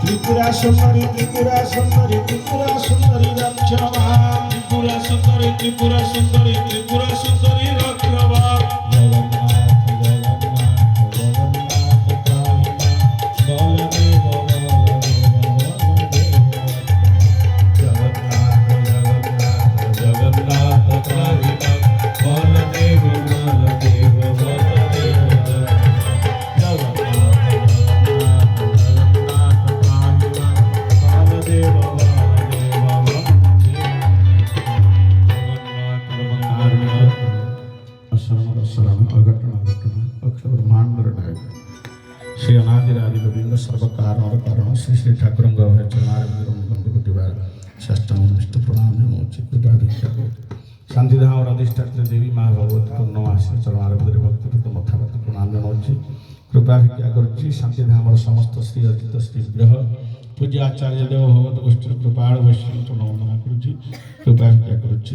ত্রিপুরা সুন্দরী ত্রিপুরা সুন্দরী ত্রিপুরা সুন্দরী রক্ষমা ত্রিপুরা সুন্দরী ত্রিপুরা সুন্দরী ত্রিপুরা সুন্দরী রক্ষমা श्री अनादिरादि गोविंद सर्व कारण कारण श्री श्री ठाकुर चरणार षष्ठाष्ट प्रणाम नमोचि कृपा भिक्षा शांतिधाम और अधिष्ठात्री देवी माँ भगवती पूर्णमासी चरणार भक्ति मथापति प्रणाम नमोचि कृपा भिक्षा करुच्ची शांतिधाम और समस्त श्री अर्जित श्री विग्रह पूज्य आचार्य देव भगवत गोष्ठी कृपाण वैष्णव नमो नमः करुच्ची कृपा भिक्षा करुच्ची।